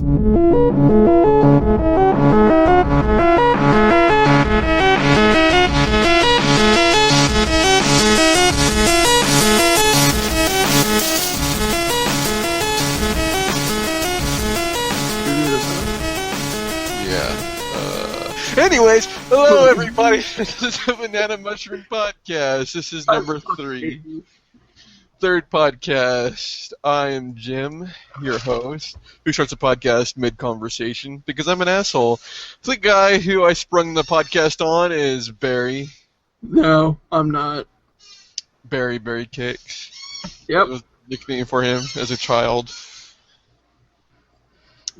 Anyways, hello everybody. This is the BananaMushroom podcast. This is number 3. Third podcast. I am Jim, your host, who starts a podcast mid-conversation because I'm an asshole. The guy who I sprung the podcast on is Barry. No, I'm not. Barry Kicks. Yep. That was a nickname for him as a child.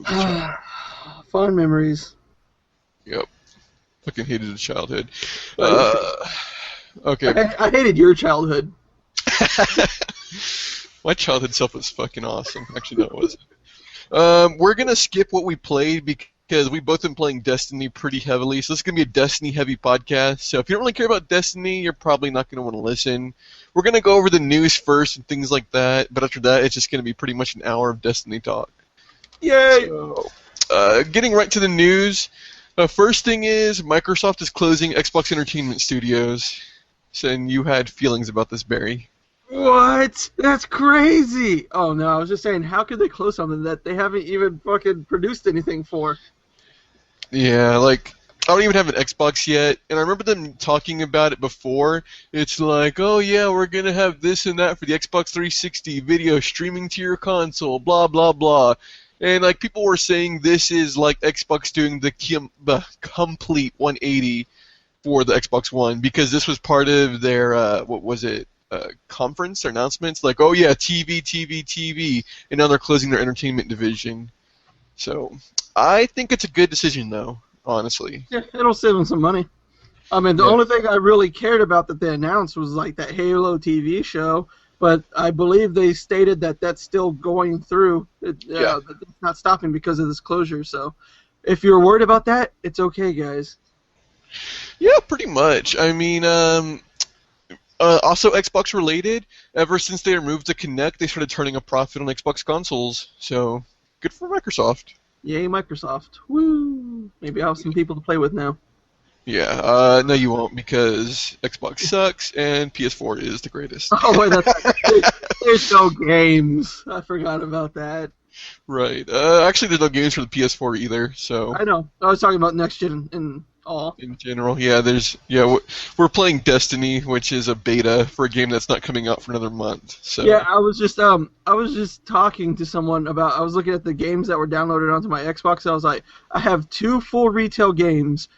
Fond memories. Yep. Fucking hated his childhood. Okay. I hated your childhood. My childhood self was fucking awesome. Actually, no, it wasn't. We're going to skip what we played because we've both been playing Destiny pretty heavily, so this is going to be a Destiny-heavy podcast. So if you don't really care about Destiny, you're probably not going to want to listen. We're going to go over the news first and things like that, but after that, it's just going to be pretty much an hour of Destiny talk. Yay! So, getting right to the news. First thing is, Microsoft is closing Xbox Entertainment Studios. So, and you had feelings about this, Barry. What? That's crazy! Oh no, I was just saying, how could they close something that they haven't even fucking produced anything for? Yeah, like, I don't even have an Xbox yet, and I remember them talking about it before. It's like, oh yeah, we're gonna have this and that for the Xbox 360, video streaming to your console, blah blah blah. And like people were saying, this is like Xbox doing the complete 180 for the Xbox One because this was part of their conference or announcements. Like, oh yeah, TV, and now they're closing their entertainment division. So I think it's a good decision, though. Honestly. Yeah, it'll save them some money. I mean, the only thing I really cared about that they announced was like that Halo TV show. But I believe they stated that that's still going through. It's not stopping because of this closure. So if you're worried about that, it's okay, guys. Yeah, pretty much. I mean, also Xbox related, ever since they removed the Kinect, they started turning a profit on Xbox consoles. So good for Microsoft. Yay, Microsoft. Woo! Maybe I'll have some people to play with now. Yeah, no you won't because Xbox sucks and PS4 is the greatest. Oh, wait, there's no games. I forgot about that. Right. Actually, there's no games for the PS4 either, so... I know. I was talking about next gen and all. In general, yeah, we're playing Destiny, which is a beta for a game that's not coming out for another month, so... Yeah, I was just talking to someone about... I was looking at the games that were downloaded onto my Xbox, and I was like, I have 2 full retail games,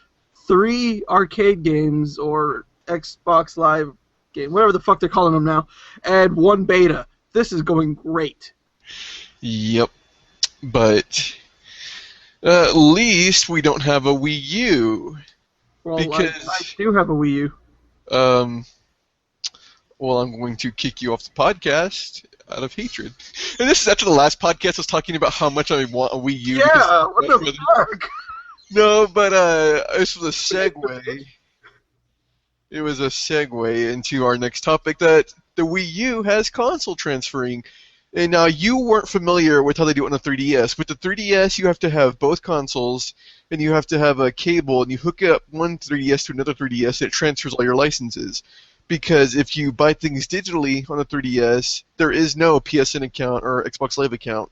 3 arcade games or Xbox Live game, whatever the fuck they're calling them now, and 1 beta. This is going great. Yep, but at least we don't have a Wii U. Well, because I do have a Wii U. Well, I'm going to kick you off the podcast out of hatred. And this is after the last podcast I was talking about how much I want a Wii U. Yeah, what the fuck? No, but this was a segue. It was a segue into our next topic that the Wii U has console transferring. And now you weren't familiar with how they do it on the 3DS. With the 3DS, you have to have both consoles, and you have to have a cable, and you hook up one 3DS to another 3DS, and it transfers all your licenses. Because if you buy things digitally on the 3DS, there is no PSN account or Xbox Live account.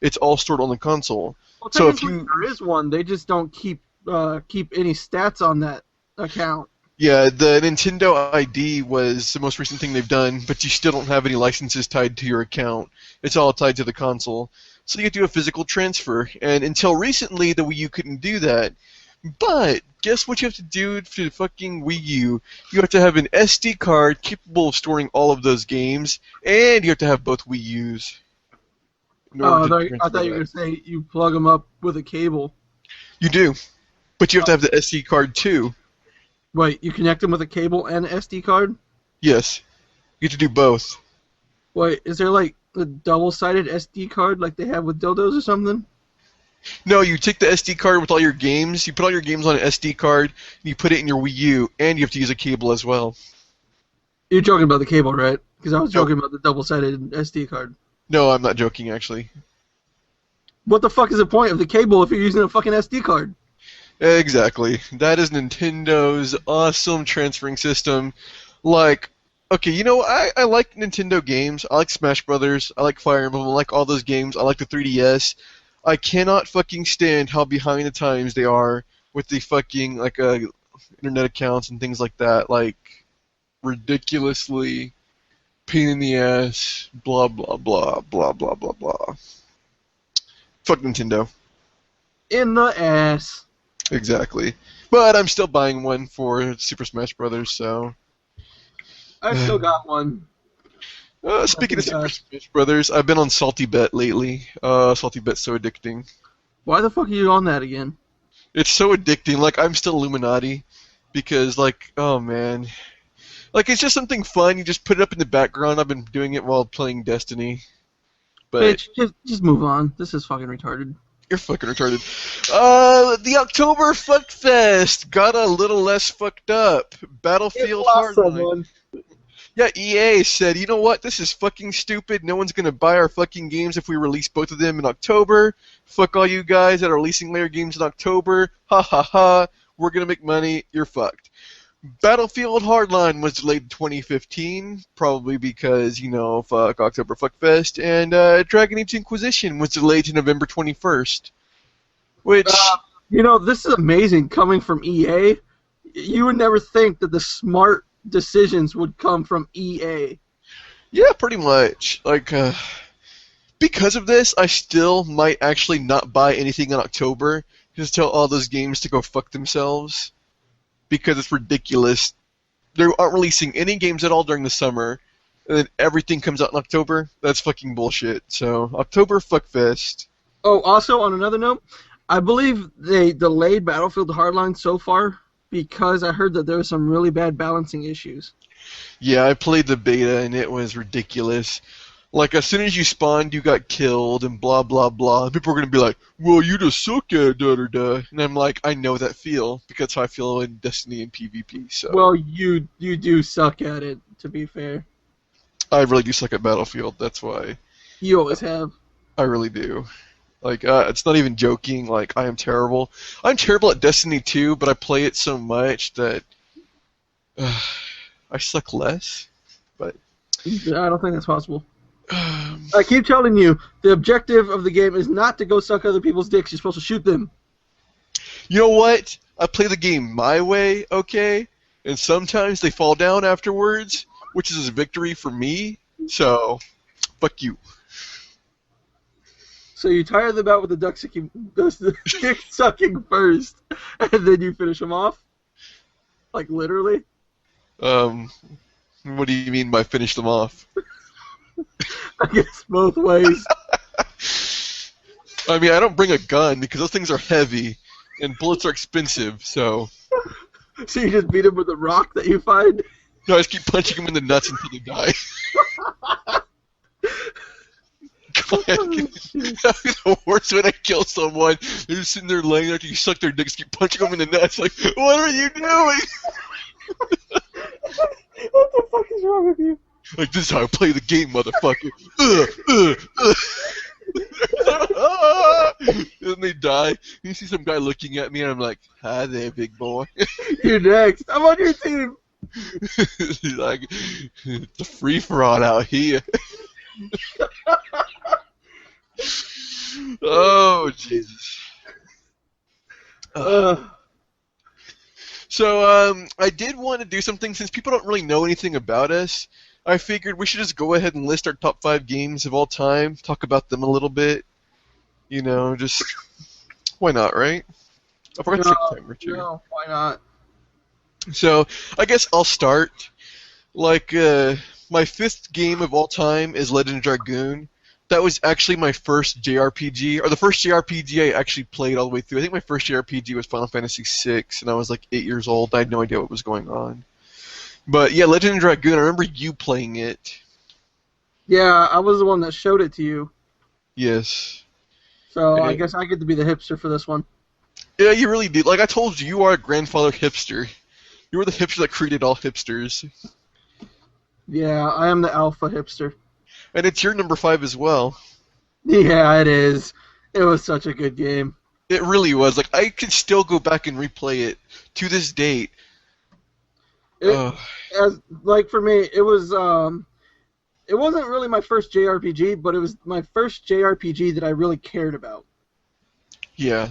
It's all stored on the console. Well, so if you there is one, they just don't keep any stats on that account. Yeah, the Nintendo ID was the most recent thing they've done, but you still don't have any licenses tied to your account. It's all tied to the console. So you have to do a physical transfer, and until recently, the Wii U couldn't do that. But guess what you have to do for the fucking Wii U? You have to have an SD card capable of storing all of those games, and you have to have both Wii U's. Oh, I thought you were going to say you plug them up with a cable. You do, but you have to have the SD card too. Wait, you connect them with a cable and an SD card? Yes. You have to do both. Wait, is there like a double-sided SD card like they have with dildos or something? No, you take the SD card with all your games, you put all your games on an SD card, and you put it in your Wii U, and you have to use a cable as well. You're joking about the cable, right? Because I was joking about the double-sided SD card. No, I'm not joking, actually. What the fuck is the point of the cable if you're using a fucking SD card? Exactly. That is Nintendo's awesome transferring system. Like, okay, I like Nintendo games. I like Smash Brothers. I like Fire Emblem. I like all those games. I like the 3DS. I cannot fucking stand how behind the times they are with the fucking internet accounts and things like that. Like, ridiculously pain in the ass. Blah blah blah blah blah blah blah. Fuck Nintendo. In the ass. Exactly. But I'm still buying one for Super Smash Brothers, so. I still got one. Speaking of Super Smash Brothers, I've been on Salty Bet lately. Salty Bet's so addicting. Why the fuck are you on that again? It's so addicting. Like, I'm still Illuminati because, like, oh man. Like, it's just something fun. You just put it up in the background. I've been doing it while playing Destiny. But Bitch, just move on. This is fucking retarded. You're fucking retarded. The October Fuck Fest got a little less fucked up. Battlefield Hardline. Yeah, EA said, you know what? This is fucking stupid. No one's gonna buy our fucking games if we release both of them in October. Fuck all you guys that are releasing later games in October. Ha ha ha. We're gonna make money. You're fucked. Battlefield Hardline was delayed to 2015, probably because, fuck October Fuckfest, and Dragon Age Inquisition was delayed to November 21st. Which... this is amazing coming from EA. You would never think that the smart decisions would come from EA. Yeah, pretty much. Like, because of this, I still might actually not buy anything in October, just tell all those games to go fuck themselves. Because it's ridiculous. They aren't releasing any games at all during the summer, and then everything comes out in October. That's fucking bullshit. So, October Fuckfest. Oh, also, on another note, I believe they delayed Battlefield Hardline so far because I heard that there were some really bad balancing issues. Yeah, I played the beta, and it was ridiculous. Like, as soon as you spawned, you got killed, and blah, blah, blah. People are going to be like, well, you just suck at it, da-da-da. And I'm like, I know that feel, because that's how I feel in Destiny and PvP, so. Well, you do suck at it, to be fair. I really do suck at Battlefield, that's why. You always have. I really do. Like, it's not even joking, like, I am terrible. I'm terrible at Destiny 2, but I play it so much that I suck less, but... I don't think that's possible. I keep telling you, the objective of the game is not to go suck other people's dicks. You're supposed to shoot them. You know what? I play the game my way, okay? And sometimes they fall down afterwards, which is a victory for me. So, fuck you. So you tire them out with the dick sucking first, and then you finish them off? Like, literally? What do you mean by finish them off? I guess both ways. I mean, I don't bring a gun because those things are heavy and bullets are expensive, so... So you just beat them with a rock that you find? No, I just keep punching them in the nuts until they die. That'd be the worst way to kill someone. They're just sitting there laying there after you suck their dicks, keep punching them in the nuts, like, what are you doing? What the fuck is wrong with you? Like, this is how I play the game, motherfucker. And then they die. You see some guy looking at me, and I'm like, hi there, big boy. You're next. I'm on your team. He's like, it's a free-for-all out here. Oh, Jesus. So, I did want to do something, since people don't really know anything about us. I figured we should just go ahead and list our top 5 games of all time, talk about them a little bit. Just, why not, right? I forgot to take a time or two. No, why not? So, I guess I'll start. Like, my 5th game of all time is Legend of Dragoon. That was actually my first JRPG, or the first JRPG I actually played all the way through. I think my first JRPG was Final Fantasy VI, and I was like 8 years old. I had no idea what was going on. But yeah, Legend of Dragoon, I remember you playing it. Yeah, I was the one that showed it to you. Yes. So I guess I get to be the hipster for this one. Yeah, you really do. Like I told you, you are a grandfather hipster. You were the hipster that created all hipsters. Yeah, I am the alpha hipster. And it's your number 5 as well. Yeah, it is. It was such a good game. It really was. Like I could still go back and replay it to this date. It as like for me, it wasn't really my first JRPG, but it was my first JRPG that I really cared about. Yeah.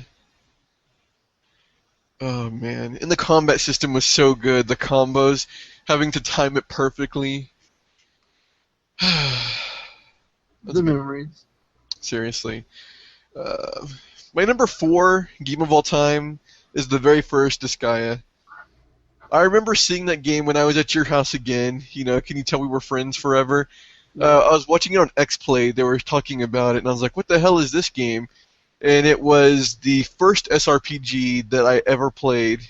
Oh man, and the combat system was so good. The combos, having to time it perfectly. That's The good. memories. Seriously. Uh, my number 4 game of all time is the very first Disgaea. I remember seeing that game when I was at your house again. You know, can you tell we were friends forever? Yeah. I was watching it on XPlay. They were talking about it, and I was like, "What the hell is this game?" And it was the first SRPG that I ever played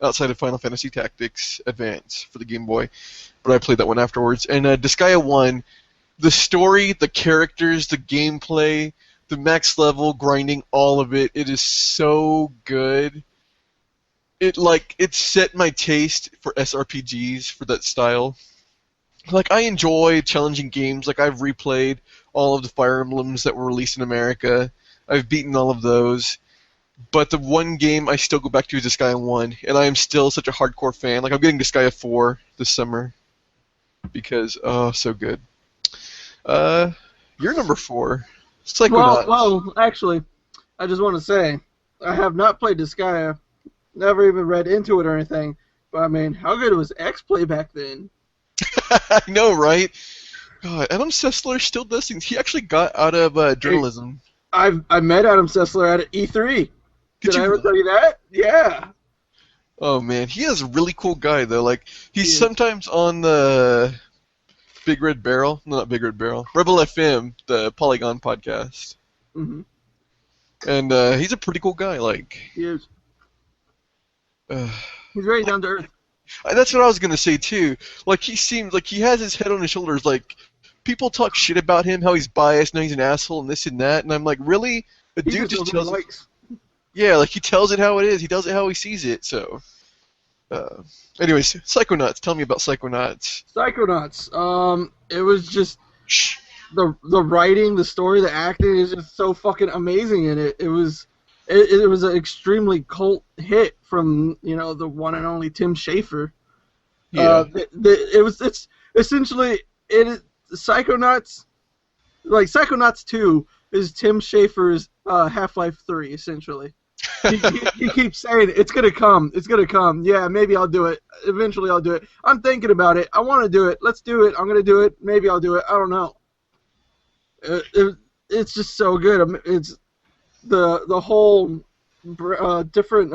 outside of Final Fantasy Tactics Advance for the Game Boy. But I played that one afterwards. And Disgaea 1, the story, the characters, the gameplay, the max level grinding, all of it, it is so good. It set my taste for SRPGs for that style. Like I enjoy challenging games. Like I've replayed all of the Fire Emblems that were released in America. I've beaten all of those. But the one game I still go back to is Disgaea 1, and I am still such a hardcore fan. Like I'm getting Disgaea 4 this summer because so good. You're number 4. Psychonauts. Actually, I just want to say, I have not played Disgaea, never even read into it or anything. But I mean, how good was X-Play back then? I know, right? God, Adam Sessler still does things. He actually got out of journalism. I met Adam Sessler at E3. Did I ever tell you that? Yeah. Oh man, he is a really cool guy though. Like he's Yeah. sometimes on the Big Red Barrel, no, not Big Red Barrel, Rebel FM, the Polygon podcast, Mhm. and he's a pretty cool guy. Like, He is. uh, He's very down to earth. that's what I was gonna say too. Like he seems like he has his head on his shoulders. Like people talk shit about him, how he's biased, and he's an asshole, and this and that, and I'm like, really? The He dude just knows what he tells it. likes. Yeah, like he tells it how it is. He tells it how he sees it. So, anyways, Psychonauts. Tell me about Psychonauts. Psychonauts. It was just Shh. the writing, the story, the acting is just so fucking amazing in it. It was an extremely cult hit from the one and only Tim Schafer. Yeah. It's essentially Psychonauts, like Psychonauts 2 is Tim Schafer's Half-Life 3 essentially. He keeps saying it's gonna come. Yeah, maybe I'll do it. Eventually I'll do it. I'm thinking about it. I want to do it. Let's do it. I'm gonna do it. Maybe I'll do it. I don't know. It's just so good. It's the whole different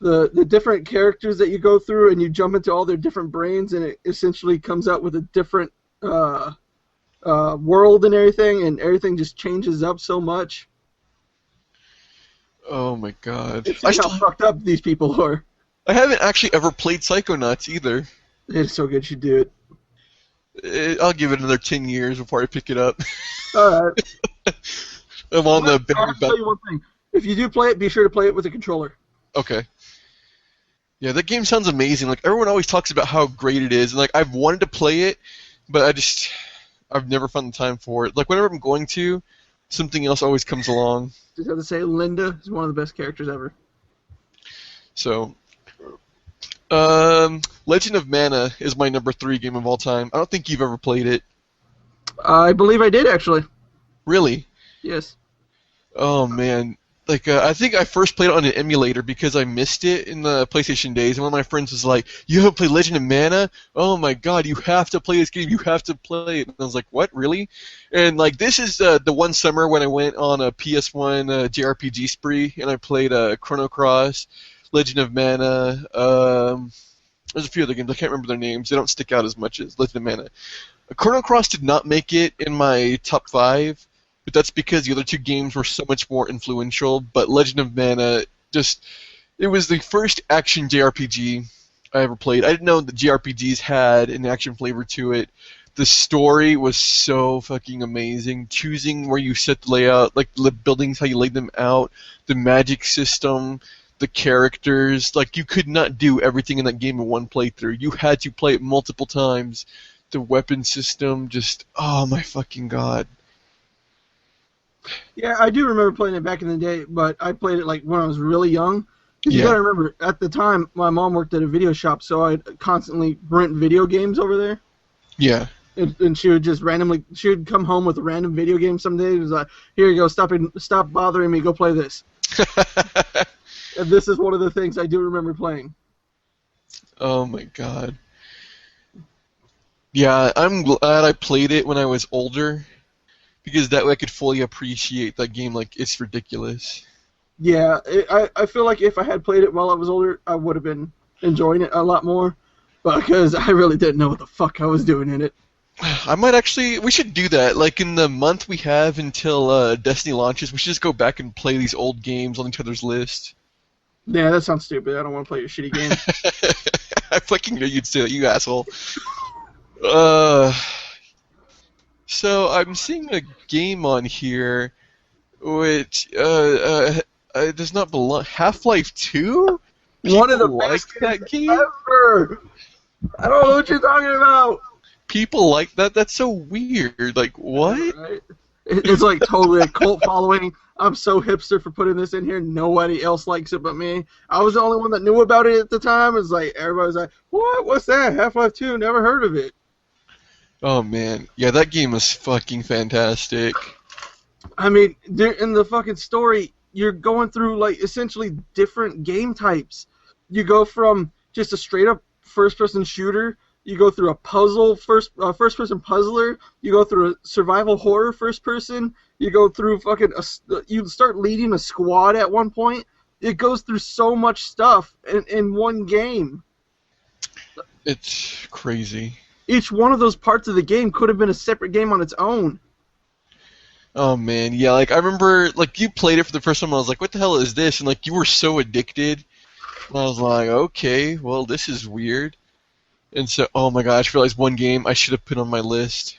the different characters that you go through, and you jump into all their different brains, and it essentially comes out with a different world and everything just changes up so much. Oh my god. It's how fucked up these people are. I haven't actually ever played Psychonauts either. It's so good you should do it. I'll give it another 10 years before I pick it up. Alright. I'm on the I'll tell you one thing. If you do play it, be sure to play it with a controller. Okay. Yeah, that game sounds amazing. Like everyone always talks about how great it is, and like I've wanted to play it, but I've never found the time for it. Like whenever I'm going to, something else always comes along. Just have to say, Linda is one of the best characters ever. So, Legend of Mana is my number 3 game of all time. I don't think you've ever played it. I believe I did, actually. Really? Yes. Oh man. Like I think I first played it on an emulator because I missed it in the PlayStation days, and one of my friends was like, "You haven't played Legend of Mana? Oh my god, you have to play this game. You have to play it." And I was like, "What, really?" And like this is the one summer when I went on a PS1 JRPG spree, and I played Chrono Cross, Legend of Mana. There's a few other games I can't remember their names. They don't stick out as much as Legend of Mana. Chrono Cross did not make it in my top 5. But that's because the other 2 games were so much more influential. But Legend of Mana, it was the first action JRPG I ever played. I didn't know that JRPGs had an action flavor to it. The story was so fucking amazing. Choosing where you set the layout, like the buildings, how you laid them out, the magic system, the characters. Like you could not do everything in that game in one playthrough. You had to play it multiple times. The weapon system, oh my fucking god. Yeah, I do remember playing it back in the day, but I played it like when I was really young. Because you Yeah, gotta remember, at the time, my mom worked at a video shop, so I'd constantly rent video games over there. yeah. And she would just randomly, she would come home with a random video game some days. It was like, here you go, stop bothering me, go play this. And this is one of the things I do remember playing. Oh my god. Yeah, I'm glad I played it when I was older because that way I could fully appreciate that game. Like, it's ridiculous. Yeah, I feel like if I had played it while I was older, I would have been enjoying it a lot more. But because I really didn't know what the fuck I was doing in it. I might actually. We should do that. Like in the month we have until Destiny launches, we should just go back and play these old games on each other's list. Yeah, that sounds stupid. I don't want to play your shitty game. I fucking knew you'd say that, you asshole. Uh, so I'm seeing a game on here which does not belong. Half-Life 2? One of the People best like that games game? ever. I don't know what you're talking about. People like that? That's so weird. Like, what? Right? It's like totally a cult following. I'm so hipster for putting this in here. Nobody else likes it but me. I was the only one that knew about it at the time. It's like everybody was like, "What? What's that? Half-Life 2? Never heard of it." Oh man, yeah, that game was fucking fantastic. I mean, in the fucking story, you're going through like essentially different game types. You go from just a straight up first person shooter. You go through a puzzle first person puzzler. You go through a survival horror first person. You go through you start leading a squad at one point. It goes through so much stuff in one game. It's crazy. Each one of those parts of the game could have been a separate game on its own. Oh man, yeah, like I remember, like you played it for the first time. I was like, "What the hell is this?" And like you were so addicted. And I was like, "Okay, well, this is weird." And so, oh my gosh, I realized one game I should have put on my list,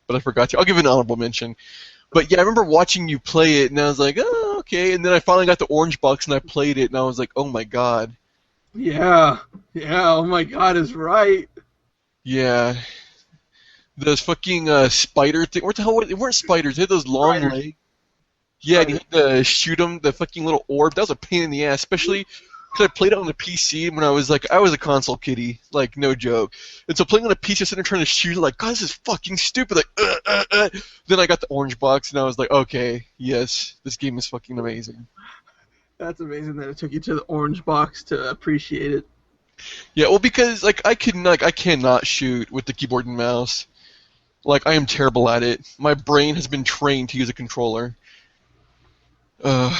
but I forgot to. I'll give it an honorable mention. But yeah, I remember watching you play it, and I was like, "Oh, okay." And then I finally got the orange box, and I played it, and I was like, "Oh my god." Yeah, yeah. Oh my God, is right. Yeah, those fucking spider thing. What the hell? They weren't spiders. They had those long Spiders. legs. Yeah, and you had to shoot them. The fucking little orb. That was a pain in the ass, especially because I played it on the PC when I was like, I was a console kiddie, like no joke. And so playing on a PC, sitting there trying to shoot it, like, God, this is fucking stupid. Like. Then I got the orange box, and I was like, okay, yes, this game is fucking amazing. That's amazing that it took you to the orange box to appreciate it. Yeah, well, because like I cannot shoot with the keyboard and mouse. Like I am terrible at it. My brain has been trained to use a controller. My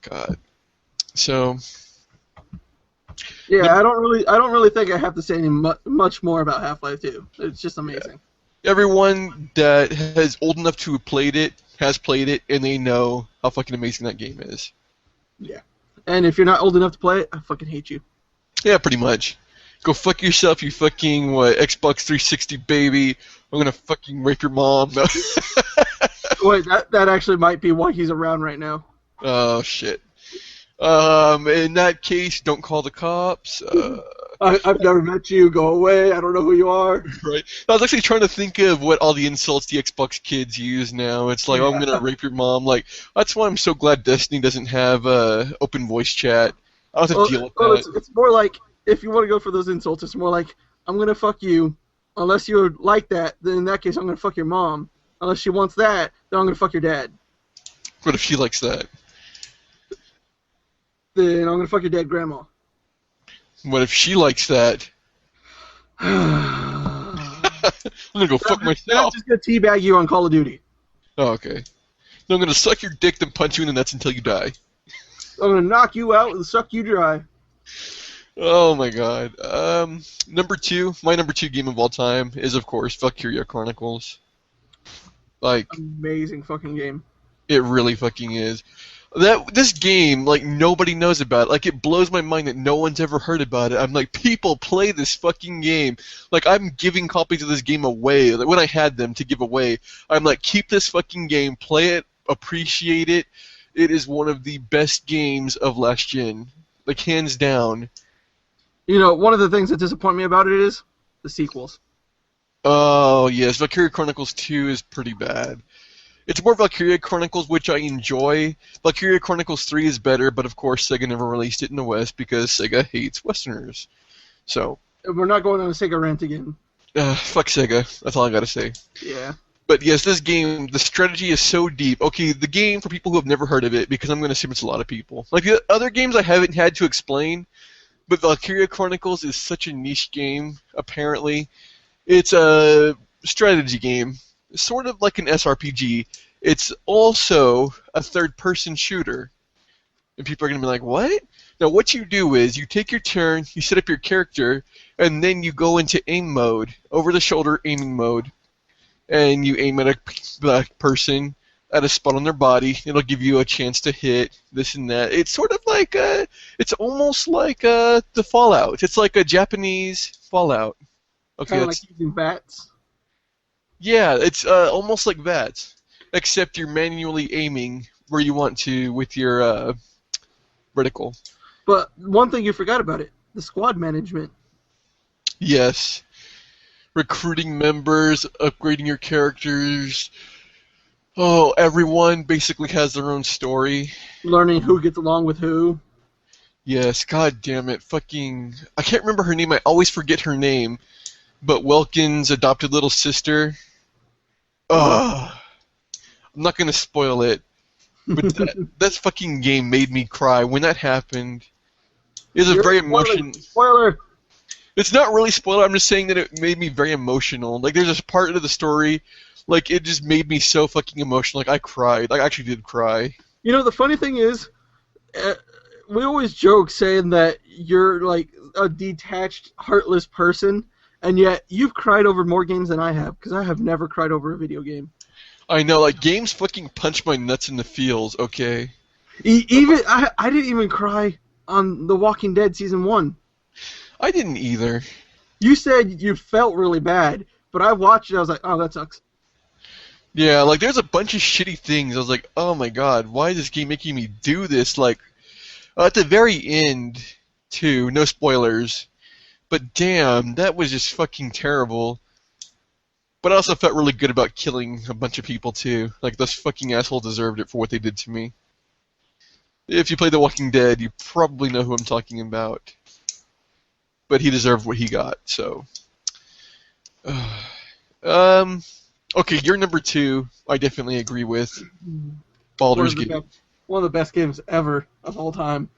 God. So. Yeah, I don't really think I have to say much more about Half-Life 2. It's just amazing. Everyone that has old enough to have played it has played it, and they know how fucking amazing that game is. Yeah. And if you're not old enough to play it, I fucking hate you. Yeah, pretty much. Go fuck yourself, you fucking Xbox 360 baby. I'm gonna fucking rape your mom. Wait, that actually might be why he's around right now. Oh shit. In that case, don't call the cops. I've never met you. Go away. I don't know who you are. Right. I was actually trying to think of what all the insults the Xbox kids use now. It's like, oh, I'm gonna rape your mom. Like, that's why I'm so glad Destiny doesn't have open voice chat. I don't have to deal with that. It's more like, if you want to go for those insults, it's more like, I'm gonna fuck you. Unless you're like that, then in that case, I'm gonna fuck your mom. Unless she wants that, then I'm gonna fuck your dad. What if she likes that? Then I'm gonna fuck your dead grandma. What if she likes that? I'm I'm gonna go fuck myself. just gonna teabag you on Call of Duty. Oh, okay. No, I'm gonna suck your dick, then punch you in the nuts until you die. I'm gonna knock you out and suck you dry. Oh my god. Number two, my number two game of all time is, of course, Valkyria Chronicles. Like, Amazing fucking game. it really fucking is. This game, like, nobody knows about it. Like, it blows my mind that no one's ever heard about it. I'm like, people play this fucking game. Like, I'm giving copies of this game away. Like, when I had them to give away, I'm like, keep this fucking game, play it, appreciate it. It is one of the best games of last gen. Like, hands down. You know, one of the things that disappoint me about it is the sequels. Oh, yes, Valkyria Chronicles 2 is pretty bad. It's more Valkyria Chronicles, which I enjoy. Valkyria Chronicles 3 is better, but of course Sega never released it in the West because Sega hates Westerners. So, We're not going on a Sega rant again. fuck Sega. That's all I gotta say. Yeah. But yes, this game, the strategy is so deep. Okay, the game, for people who have never heard of it, because I'm going to assume it's a lot of people. Like the other games I haven't had to explain, but Valkyria Chronicles is such a niche game, apparently. It's a strategy game, sort of like an SRPG. It's also a third-person shooter. And people are going to be like, what? Now, what you do is you take your turn, you set up your character, and then you go into aim mode, over-the-shoulder aiming mode. And you aim at a black person at a spot on their body. It'll give you a chance to hit this and that. It's sort of like it's almost like the Fallout. It's like a Japanese Fallout. Okay, Kind of like using bats. yeah, it's almost like that, except you're manually aiming where you want to with your vertical. But one thing you forgot about it, the squad management. Yes. Recruiting members, upgrading your characters. Oh, everyone basically has their own story. Learning who gets along with who. Yes, god damn it. Fucking... I can't remember her name. I always forget her name. But Welkin's adopted little sister. Ugh. I'm not gonna spoil it. But that fucking game made me cry. When that happened, it was a very emotional... Spoiler! It's not really spoiler, I'm just saying that it made me very emotional. Like, there's this part of the story, like, it just made me so fucking emotional. Like, I cried. Like, I actually did cry. You know, the funny thing is, we always joke saying that you're, like, a detached, heartless person, and yet you've cried over more games than I have, because I have never cried over a video game. I know, like, games fucking punch my nuts in the feels, okay? I didn't even cry on The Walking Dead Season 1. I didn't either. You said you felt really bad, but I watched it, I was like, oh, that sucks. Yeah, like, there's a bunch of shitty things. I was like, oh my god, why is this game making me do this? Like, at the very end, too, no spoilers, but damn, that was just fucking terrible. But I also felt really good about killing a bunch of people, too. Like, those fucking assholes deserved it for what they did to me. If you play The Walking Dead, you probably know who I'm talking about. But he deserved what he got, so. Okay, your number 2, I definitely agree with. Baldur's Gate. One of the best games ever of all time.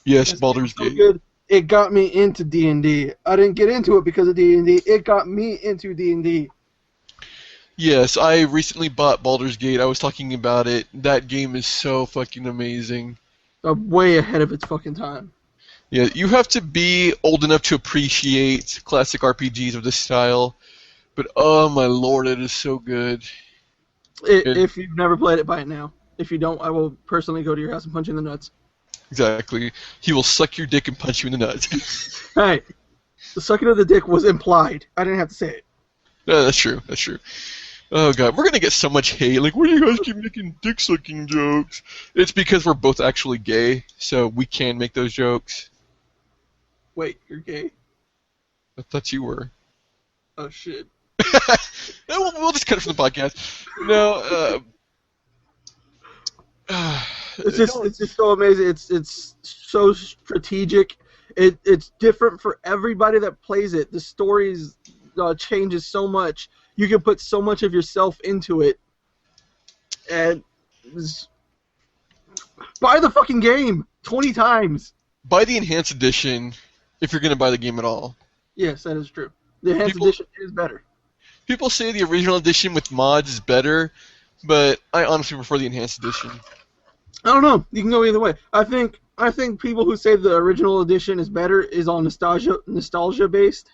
Yes, Baldur's Gate. So good, it got me into D&D. I didn't get into it because of D&D. It got me into D&D. Yes, I recently bought Baldur's Gate. I was talking about it. That game is so fucking amazing. Way ahead of its fucking time. Yeah, you have to be old enough to appreciate classic RPGs of this style, but oh my lord, it is so good. If you've never played it, buy it now. If you don't, I will personally go to your house and punch you in the nuts. Exactly. He will suck your dick and punch you in the nuts. Hey, the sucking of the dick was implied. I didn't have to say it. No, that's true. That's true. Oh god, we're gonna get so much hate. Like, why do you guys keep making dick sucking jokes? It's because we're both actually gay, so we can make those jokes. Wait, you're gay? I thought you were. Oh shit. We'll just cut it from the podcast. No. It's just so amazing. It's so strategic. It's different for everybody that plays it. The stories changes so much. You can put so much of yourself into it. And buy the fucking game 20 times. Buy the enhanced edition if you're gonna buy the game at all. Yes, that is true. The enhanced edition is better. People say the original edition with mods is better, but I honestly prefer the enhanced edition. I don't know. You can go either way. I think people who say the original edition is better is all nostalgia based.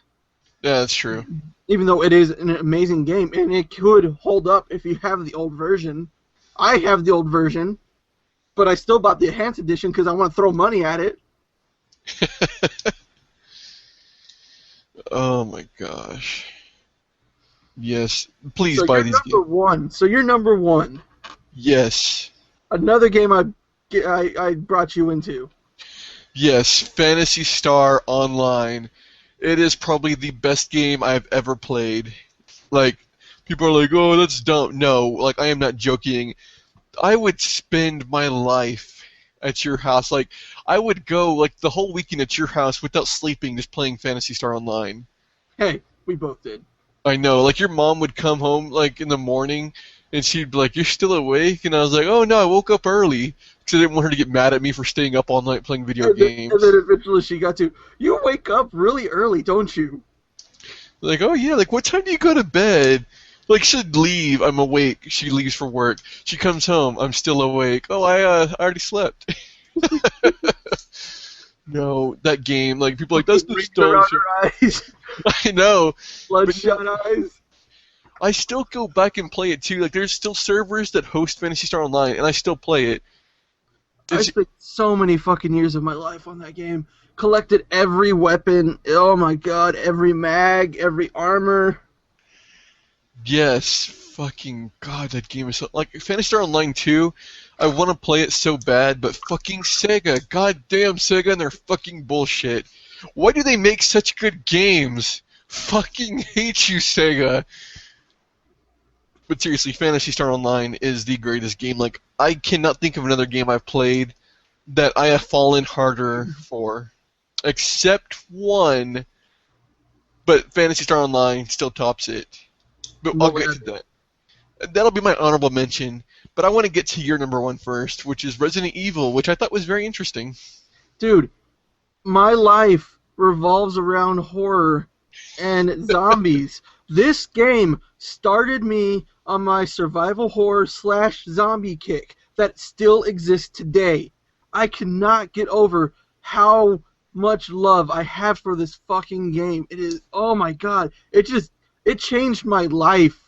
Yeah, that's true. Even though it is an amazing game, and it could hold up if you have the old version. I have the old version, but I still bought the enhanced edition because I want to throw money at it. Oh my gosh. Yes, please buy these games. So you're number one. Yes. Another game I brought you into. Yes, Phantasy Star Online. It is probably the best game I've ever played. Like, People are like, oh, that's dumb. No, like, I am not joking. I would spend my life at your house. Like, I would go, like, the whole weekend at your house without sleeping, just playing Phantasy Star Online. Hey, we both did. I know. Like, your mom would come home, like, in the morning, and she'd be like, you're still awake? And I was like, oh, no, I woke up early. Because I didn't want her to get mad at me for staying up all night playing video games. And then eventually she got to, you wake up really early, don't you? Like, oh, yeah, like, what time do you go to bed? Like, she'd leave, I'm awake. She leaves for work. She comes home, I'm still awake. Oh, I already slept. No, that game, like, people are like, that's the stuff. Eyes. I know. Bloodshot eyes. I still go back and play it, too. Like, there's still servers that host Phantasy Star Online, and I still play it. I spent so many fucking years of my life on that game. Collected every weapon. Oh, my God. Every mag, every armor. Yes, fucking God, that game is so... Like, Phantasy Star Online 2, I want to play it so bad, but fucking Sega, goddamn Sega and their fucking bullshit. Why do they make such good games? Fucking hate you, Sega. But seriously, Phantasy Star Online is the greatest game. Like, I cannot think of another game I've played that I have fallen harder for. Except one, but Phantasy Star Online still tops it. But I'll get to that. That'll be my honorable mention. But I want to get to your number one first, which is Resident Evil, which I thought was very interesting. Dude, my life revolves around horror and zombies. This game started me on my survival horror / zombie kick that still exists today. I cannot get over how much love I have for this fucking game. It is, oh my God, it changed my life.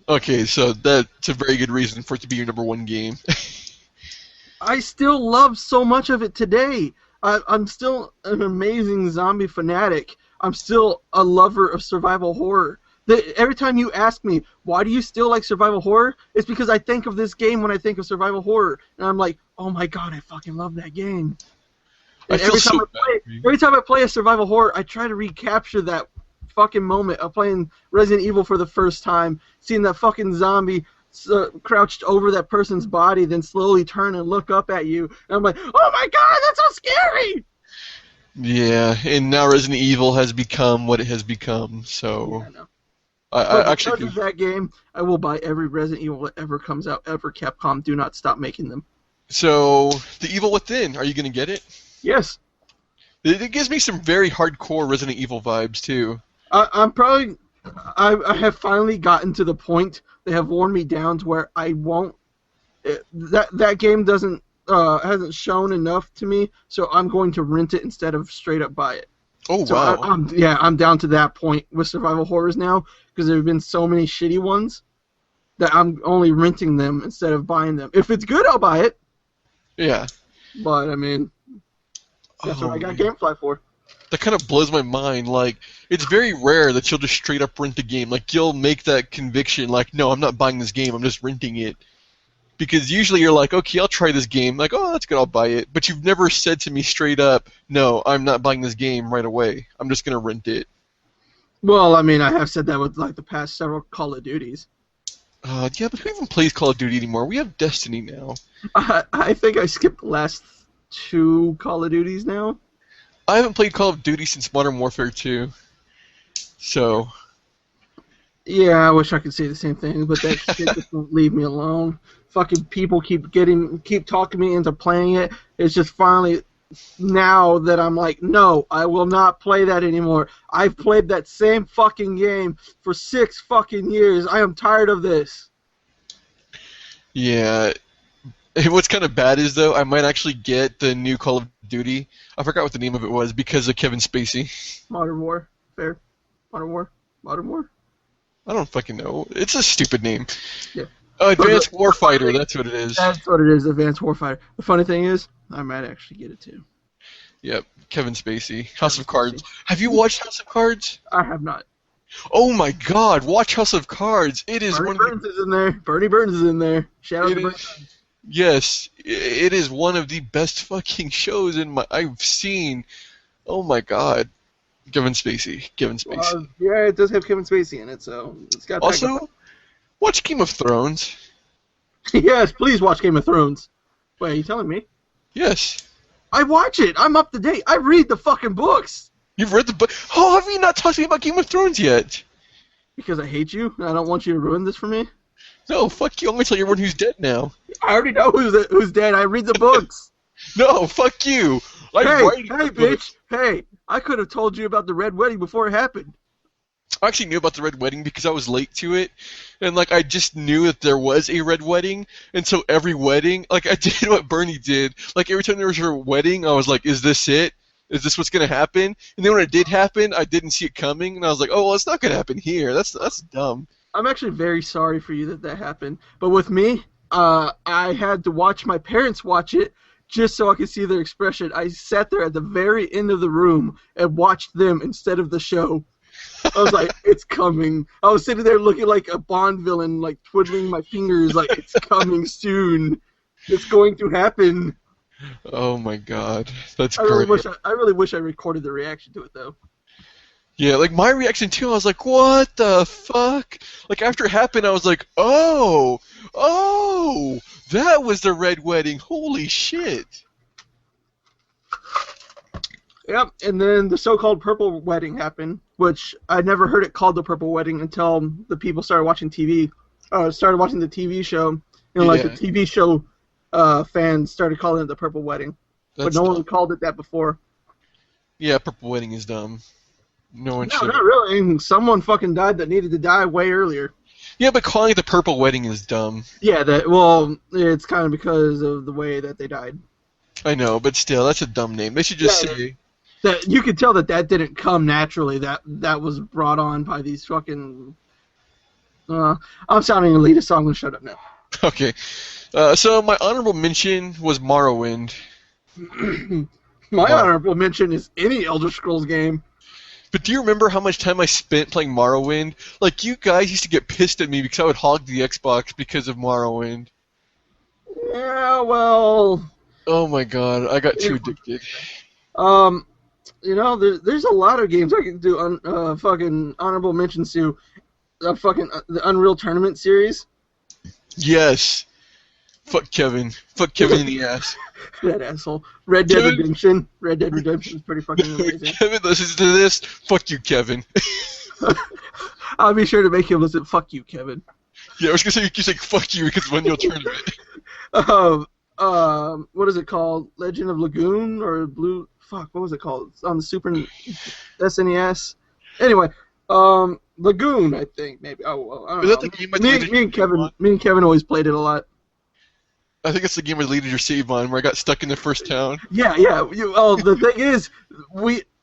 Okay, so that's a very good reason for it to be your number one game. I still love so much of it today. I'm still an amazing zombie fanatic. I'm still a lover of survival horror. Every time you ask me, why do you still like survival horror? It's because I think of this game when I think of survival horror. And I'm like, oh my God, I fucking love that game. And every time I play a survival horror, I try to recapture that fucking moment of playing Resident Evil for the first time, seeing that fucking zombie crouched over that person's body, then slowly turn and look up at you. And I'm like, oh my God, that's so scary! Yeah, and now Resident Evil has become what it has become, so... Yeah, I actually because of that game, I will buy every Resident Evil that ever comes out ever. Capcom, do not stop making them. So, The Evil Within, are you going to get it? Yes. It gives me some very hardcore Resident Evil vibes, too. I'm probably... I have finally gotten to the point they have worn me down to where I won't... That game doesn't... hasn't shown enough to me, so I'm going to rent it instead of straight up buy it. Oh, so wow. I'm down to that point with survival horrors now, because there have been so many shitty ones that I'm only renting them instead of buying them. If it's good, I'll buy it. Yeah. But, I mean, that's what I got GameFly for. That kind of blows my mind. Like, it's very rare that you'll just straight up rent a game. Like, you'll make that conviction, like, no, I'm not buying this game, I'm just renting it. Because usually you're like, okay, I'll try this game. Like, oh, that's good, I'll buy it. But you've never said to me straight up, no, I'm not buying this game right away. I'm just going to rent it. Well, I mean, I have said that with, like, the past several Call of Duties. Yeah, but who even plays Call of Duty anymore? We have Destiny now. I think I skipped the last 2 Call of Duties now. I haven't played Call of Duty since Modern Warfare 2. So... Yeah, I wish I could say the same thing, but that shit just won't leave me alone. Fucking people keep talking me into playing it. It's just finally now that I'm like, no, I will not play that anymore. I've played that same fucking game for 6 fucking years. I am tired of this. Yeah. What's kind of bad is, though, I might actually get the new Call of Duty. I forgot what the name of it was because of Kevin Spacey. Modern Warfare. Modern War? I don't fucking know. It's a stupid name. Yeah. Advanced Warfighter, that's what it is. That's what it is, Advanced Warfighter. The funny thing is, I might actually get it too. Yep, Kevin Spacey. House of Cards. Have you watched House of Cards? I have not. Oh my God! Watch House of Cards. It is Bernie Burns is in there. Bernie Burns is in there. Shout out to Bernie Burns. Yes, it is one of the best fucking shows I've seen. Oh my God, Kevin Spacey. Kevin Spacey. Yeah, it does have Kevin Spacey in it, so it's got that Also, watch Game of Thrones. Yes, please watch Game of Thrones. Wait, are you telling me? Yes. I watch it. I'm up to date. I read the fucking books. You've read the book. How have you not talked to me about Game of Thrones yet? Because I hate you, and I don't want you to ruin this for me. No, fuck you. I'm gonna tell everyone who's dead now. I already know who's dead. I read the books. No, fuck you. Hey, bitch. Hey, I could have told you about the Red Wedding before it happened. I actually knew about the Red Wedding because I was late to it, and like I just knew that there was a Red Wedding, and so every wedding, like I did what Bernie did. Like every time there was a wedding, I was like, "Is this it? Is this what's gonna happen?" And then when it did happen, I didn't see it coming, and I was like, "Oh, well, it's not gonna happen here. That's dumb." I'm actually very sorry for you that happened. But with me, I had to watch my parents watch it just so I could see their expression. I sat there at the very end of the room and watched them instead of the show. I was like, it's coming. I was sitting there looking like a Bond villain, like twiddling my fingers like it's coming soon. It's going to happen. Oh my god. That's I great. really wish I recorded the reaction to it, though. Yeah, like my reaction too, I was like, what the fuck? Like after it happened, I was like, oh, that was the Red Wedding. Holy shit. Yep, and then the so-called Purple Wedding happened, which I never heard it called the Purple Wedding until the people started watching TV, started watching the TV show, and like the TV show fans started calling it the Purple Wedding. But no one called it that before. Yeah, Purple Wedding is dumb. No, not really. Someone fucking died that needed to die way earlier. Yeah, but calling it the Purple Wedding is dumb. Yeah, it's kind of because of the way that they died. I know, but still, that's a dumb name. They should just say... That you could tell that didn't come naturally. That was brought on by these fucking... I'm sounding elitist, so I'm going to shut up now. Okay. So my honorable mention was Morrowind. My honorable mention is any Elder Scrolls game. But do you remember how much time I spent playing Morrowind? Like, you guys used to get pissed at me because I would hog the Xbox because of Morrowind. Yeah, well... Oh my god, I got too addicted. There's a lot of games I can do fucking honorable mentions to. The Unreal Tournament series. Yes. Fuck Kevin. Fuck Kevin in the ass. That asshole. Red Dead Redemption. Red Dead Redemption is pretty fucking amazing. Kevin listens to this. Fuck you, Kevin. I'll be sure to make him listen. Fuck you, Kevin. Yeah, I was gonna say you keep saying fuck you because when you'll tournament. What is it called? Legend of Lagoon or Blue? Fuck, what was it called? It's on the Super SNES. Anyway, Lagoon, I think maybe. Oh, well, I don't know. Is that the game Me and Kevin always played it a lot. I think it's the game I deleted your save on, where I got stuck in the first town. Yeah. The thing is,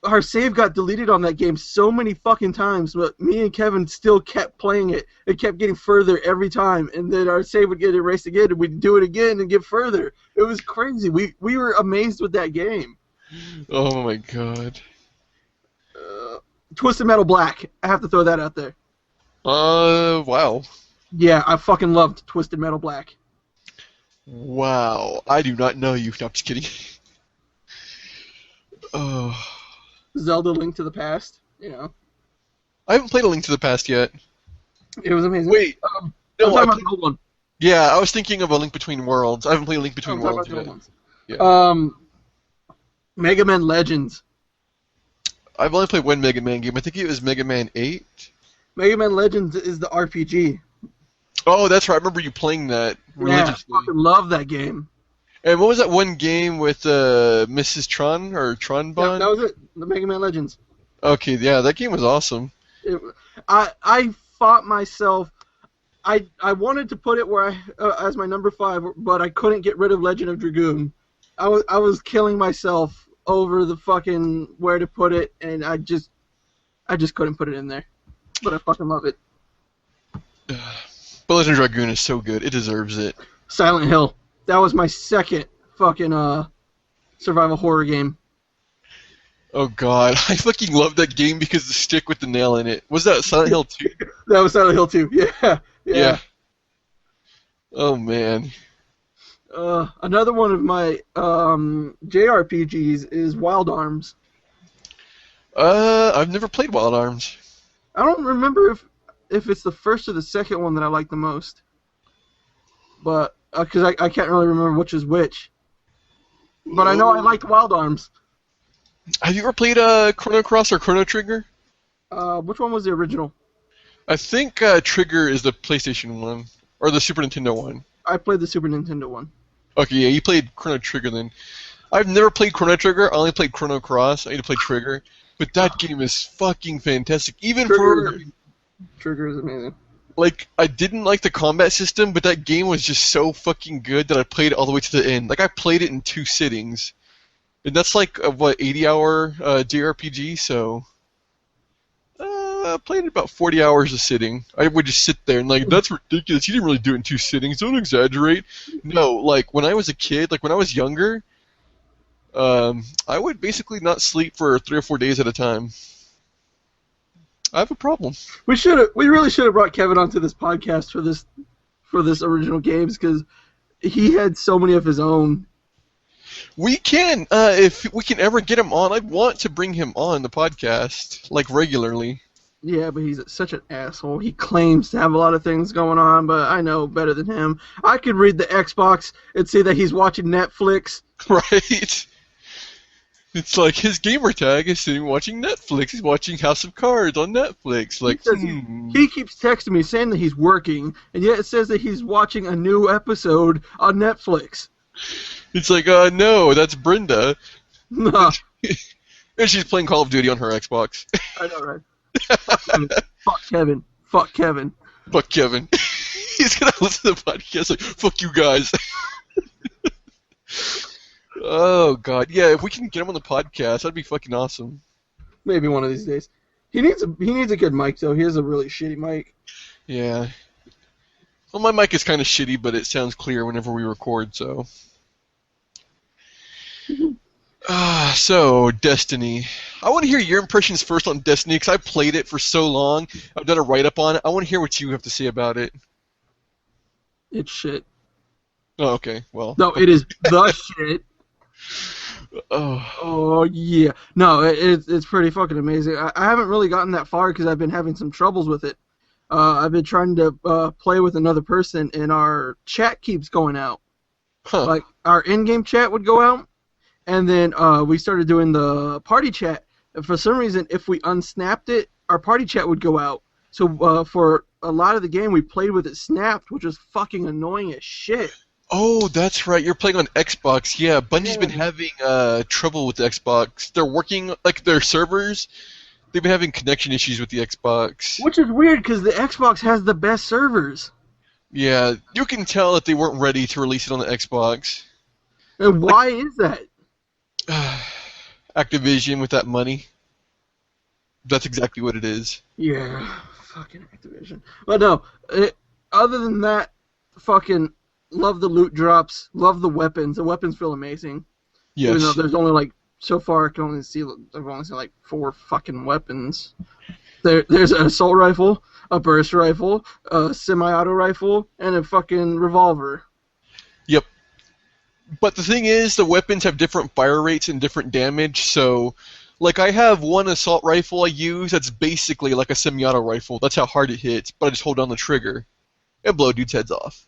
our save got deleted on that game so many fucking times, but me and Kevin still kept playing it. It kept getting further every time, and then our save would get erased again, and we'd do it again and get further. It was crazy. We were amazed with that game. Oh my god. Twisted Metal Black. I have to throw that out there. Wow. Yeah, I fucking loved Twisted Metal Black. Wow. I do not know you. No, I'm just kidding. Oh. Zelda Link to the Past, I haven't played A Link to the Past yet. It was amazing. Wait. I'm talking about the old one. Yeah, I was thinking of A Link Between Worlds. I haven't played A Link Between Worlds yet. Yeah. Mega Man Legends. I've only played one Mega Man game. I think it was Mega Man 8. Mega Man Legends is the RPG. Oh, that's right. I remember you playing that religiously. Yeah, I fucking love that game. And what was that one game with Mrs. Tron or Tron Bond? Yeah, that was it. The Mega Man Legends. Okay, yeah, that game was awesome. I fought myself. I wanted to put it where as my number 5, but I couldn't get rid of Legend of Dragoon. I was killing myself over the fucking where to put it, and I just couldn't put it in there. But I fucking love it. But Legend of Dragoon is so good. It deserves it. Silent Hill. That was my second fucking survival horror game. Oh god, I fucking love that game because the stick with the nail in it. Was that Silent Hill 2? That was Silent Hill 2. Yeah. Oh man. Another one of my JRPGs is Wild Arms. I've never played Wild Arms. I don't remember if it's the first or the second one that I like the most, but because I can't really remember which is which. But I know I liked Wild Arms. Have you ever played Chrono Cross or Chrono Trigger? Which one was the original? I think Trigger is the PlayStation one or the Super Nintendo one. I played the Super Nintendo one. Okay, yeah, you played Chrono Trigger then. I've never played Chrono Trigger. I only played Chrono Cross. I need to play Trigger. But that game is fucking fantastic. Even Trigger is amazing. Like, I didn't like the combat system, but that game was just so fucking good that I played it all the way to the end. Like, I played it in 2 sittings. And that's like a, 80-hour JRPG, so... I played it about 40 hours a sitting. I would just sit there and like, that's ridiculous. You didn't really do it in 2 sittings. Don't exaggerate. No, like, when I was a kid, like, when I was younger... I would basically not sleep for 3 or 4 days at a time. I have a problem. We really should have brought Kevin onto this podcast for this original games because he had so many of his own. We can, if we can ever get him on. I'd want to bring him on the podcast, like, regularly. Yeah, but he's such an asshole. He claims to have a lot of things going on, but I know better than him. I could read the Xbox and see that he's watching Netflix. Right. It's like his gamer tag is sitting watching Netflix. He's watching House of Cards on Netflix. Like, he keeps texting me saying that he's working, and yet it says that he's watching a new episode on Netflix. It's like, no, that's Brenda. No. And she's playing Call of Duty on her Xbox. I know, right? Fuck Kevin. Fuck Kevin. Fuck Kevin. He's gonna listen to the podcast like, fuck you guys. Oh god, yeah. If we can get him on the podcast, that'd be fucking awesome. Maybe one of these days. He needs a good mic though. He has a really shitty mic. Yeah. Well, my mic is kind of shitty, but it sounds clear whenever we record. So. So Destiny. I want to hear your impressions first on Destiny because I played it for so long. I've done a write-up on it. I want to hear what you have to say about it. It's shit. Oh, okay. Well. No, it is the shit. Oh yeah. No, it's pretty fucking amazing. I haven't really gotten that far because I've been having some troubles with it. I've been trying to play with another person, and our chat keeps going out. Huh. Like, our in-game chat would go out, and then we started doing the party chat. And for some reason, if we unsnapped it, our party chat would go out. So for a lot of the game, we played with it snapped, which was fucking annoying as shit. Oh, that's right. You're playing on Xbox. Yeah, Bungie's been having trouble with the Xbox. They're working, like, their servers, they've been having connection issues with the Xbox. Which is weird, because the Xbox has the best servers. Yeah, you can tell that they weren't ready to release it on the Xbox. And why is that? Activision with that money. That's exactly what it is. Yeah, fucking Activision. But no, other than that, fucking... love the loot drops. Love the weapons. The weapons feel amazing. Yes. Even though there's only like so far, I've only seen like 4 fucking weapons. There's an assault rifle, a burst rifle, a semi-auto rifle, and a fucking revolver. Yep. But the thing is, the weapons have different fire rates and different damage. So, like, I have one assault rifle I use that's basically like a semi-auto rifle. That's how hard it hits. But I just hold down the trigger and blow dudes' heads off.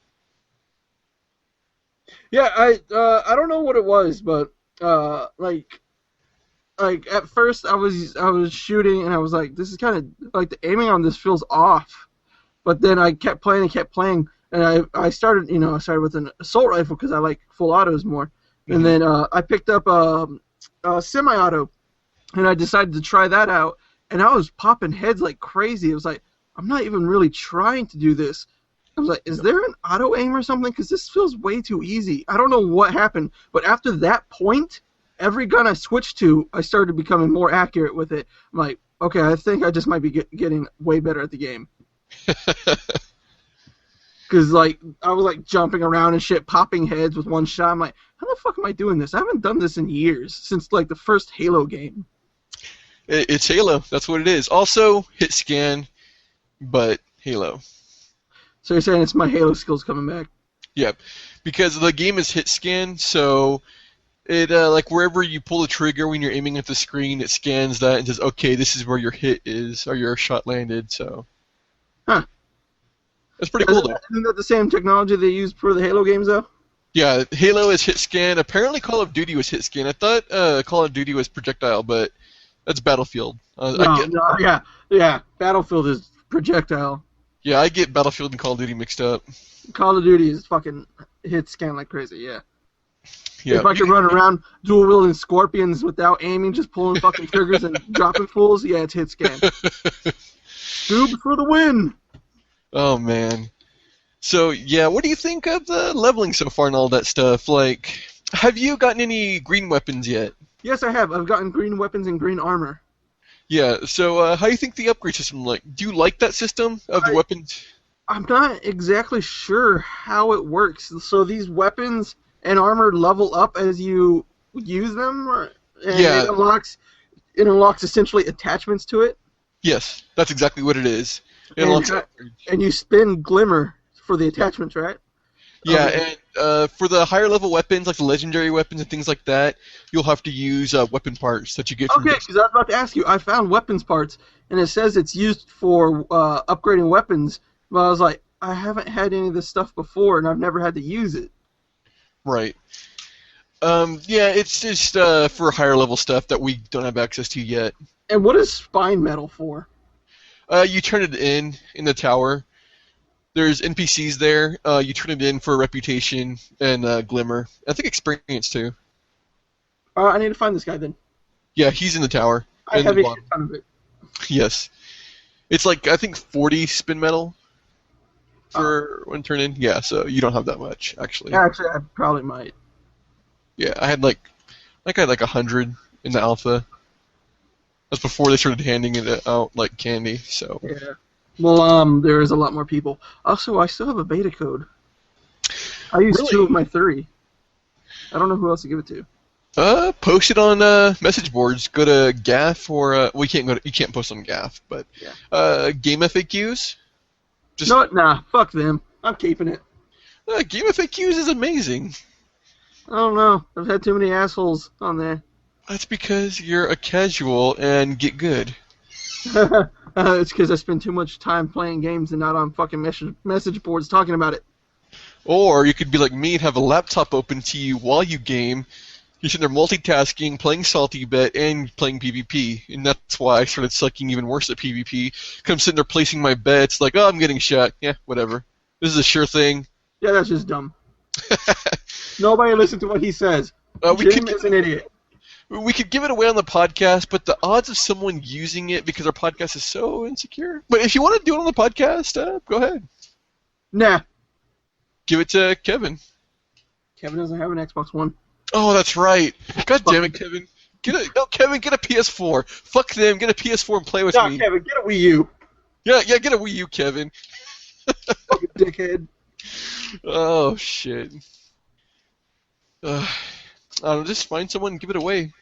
Yeah, I don't know what it was, but like at first I was shooting and I was like, this is kind of like the aiming on this feels off, but then I kept playing and I started with an assault rifle because I like full autos more, and then I picked up a semi-auto, and I decided to try that out, and I was popping heads like crazy. It was like, I'm not even really trying to do this. I was like, is there an auto aim or something? Because this feels way too easy. I don't know what happened, but after that point, every gun I switched to, I started becoming more accurate with it. I'm like, okay, I think I just might be getting way better at the game. Because, like, I was, like, jumping around and shit, popping heads with one shot. I'm like, how the fuck am I doing this? I haven't done this in years, since, like, the first Halo game. It's Halo. That's what it is. Also, hit scan, but Halo. So you're saying it's my Halo skills coming back? Yep. Because the game is hit scan, so It like wherever you pull the trigger when you're aiming at the screen, it scans that and says, okay, this is where your hit is or your shot landed. So Huh. that's pretty cool though. Isn't that the same technology they used for the Halo games though? Yeah, Halo is hit scan. Apparently, Call of Duty was hit scan. I thought Call of Duty was projectile, but that's Battlefield. Yeah. Battlefield is projectile. Yeah, I get Battlefield and Call of Duty mixed up. Call of Duty is fucking hit scan like crazy. Yeah. Yeah. If I could run around dual wielding scorpions without aiming, just pulling fucking triggers and dropping fools, yeah, it's hit scan. Boobs for the win. Oh man. So yeah, what do you think of the leveling so far and all that stuff? Like, have you gotten any green weapons yet? Yes, I have. I've gotten green weapons and green armor. Yeah. So how do you think the upgrade system like? Do you like that system of the weapons? I'm not exactly sure how it works. So these weapons and armor level up as you use them, and Yeah. it unlocks essentially attachments to it. Yes, that's exactly what it is. It unlocks upgrades. And you spin glimmer for the attachments, right? Yeah, and for the higher level weapons, like the legendary weapons and things like that, you'll have to use weapon parts that you get from. Okay, because I was about to ask you, I found weapons parts, and it says it's used for upgrading weapons, but I was like, I haven't had any of this stuff before, and I've never had to use it. Right. Yeah, it's just for higher level stuff that we don't have access to yet. And what is spine metal for? You turn it in the tower. There's NPCs there. You turn it in for reputation and glimmer. I think experience too. I need to find this guy then. Yeah, he's in the tower. I have a shit ton of it. Yes. It's like, I think 40 spin metal for one turn in. Yeah, so you don't have that much, actually. Actually, I probably might. Yeah, I had like 100 in the alpha. That's before they started handing it out like candy, so. Yeah. Well, there is a lot more people. Also, I still have a beta code. I used Really? 2 of my 3. I don't know who else to give it to. Post it on message boards. Go to GAF or well, you can't post on GAF, but Game FAQs. Nah, fuck them. I'm keeping it. Game FAQs is amazing. I don't know. I've had too many assholes on there. That's because you're a casual and get good. It's because I spend too much time playing games and not on fucking message boards talking about it. Or you could be like me and have a laptop open to you while you game. You're sitting there multitasking, playing Salty Bet, and playing PvP. And that's why I started sucking even worse at PvP. Because I'm sitting there placing my bets, like, oh, I'm getting shot. Yeah, whatever. This is a sure thing. Yeah, that's just dumb. Nobody listen to what he says. Jim is an idiot. We could give it away on the podcast, but the odds of someone using it because our podcast is so insecure. But if you want to do it on the podcast, go ahead. Nah. Give it to Kevin. Kevin doesn't have an Xbox One. Oh, that's right. God damn it, Kevin. Kevin, get a PS4. Fuck them. Get a PS4 and play with me. Kevin, get a Wii U. Yeah, get a Wii U, Kevin. Fucking dickhead. Oh, shit. I don't know, just find someone and give it away.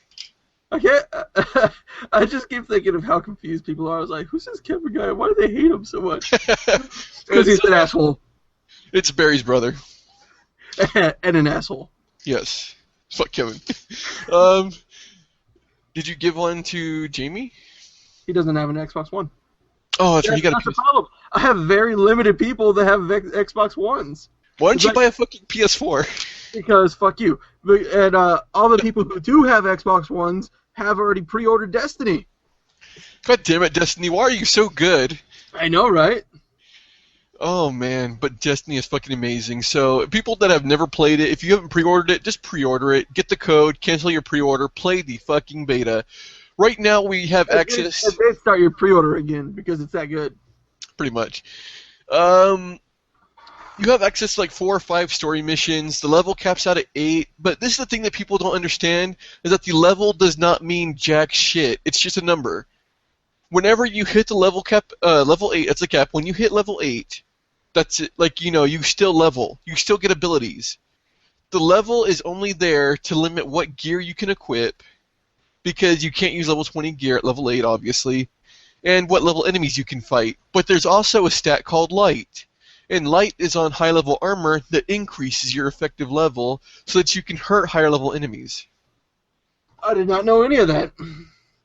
I can't. I just keep thinking of how confused people are. I was like, who's this Kevin guy? Why do they hate him so much? Because he's an asshole. It's Barry's brother. And an asshole. Yes. Fuck Kevin. Did you give one to Jamie? He doesn't have an Xbox One. Oh, that's right. You got That's the problem. I have very limited people that have Xbox Ones. Why don't you buy a fucking PS4? Because fuck you. And all the people who do have Xbox Ones have already pre-ordered Destiny. God damn it, Destiny. Why are you so good? I know, right? Oh, man. But Destiny is fucking amazing. So, people that have never played it, if you haven't pre-ordered it, just pre-order it. Get the code, cancel your pre-order, play the fucking beta. Right now, we have access... And then start your pre-order again, because it's that good. Pretty much. You have access to like 4 or 5 story missions. The level caps out at 8. But this is the thing that people don't understand, is that the level does not mean jack shit. It's just a number. Whenever you hit the level cap, level 8, that's the cap. When you hit level 8, that's it. Like, you know, you still level. You still get abilities. The level is only there to limit what gear you can equip, because you can't use level 20 gear at level 8, obviously, and what level enemies you can fight. But there's also a stat called Light. And Light is on high-level armor that increases your effective level so that you can hurt higher-level enemies. I did not know any of that.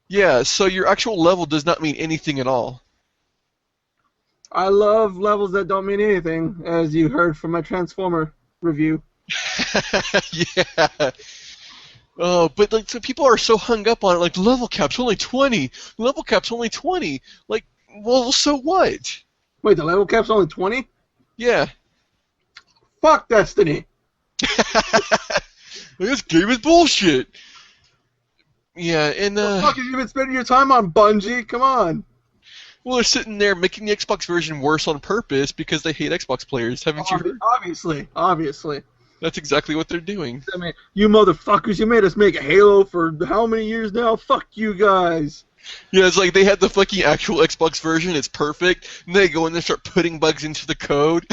Yeah, so your actual level does not mean anything at all. I love levels that don't mean anything, as you heard from my Transformer review. Yeah. Oh, but like, so people are so hung up on it. Like, level cap's only 20. Level cap's only 20. Like, well, so what? Wait, the level cap's only 20? Yeah. Fuck Destiny! This game is bullshit. Yeah, and What the fuck have you been spending your time on, Bungie? Come on! well, they're sitting there making the Xbox version worse on purpose because they hate Xbox players. Haven't you heard? Obviously. That's exactly what they're doing. I mean, you motherfuckers, you made us make Halo for how many years now? Fuck you guys. Yeah, it's like they had the fucking actual Xbox version. It's perfect. And they go in there and start putting bugs into the code.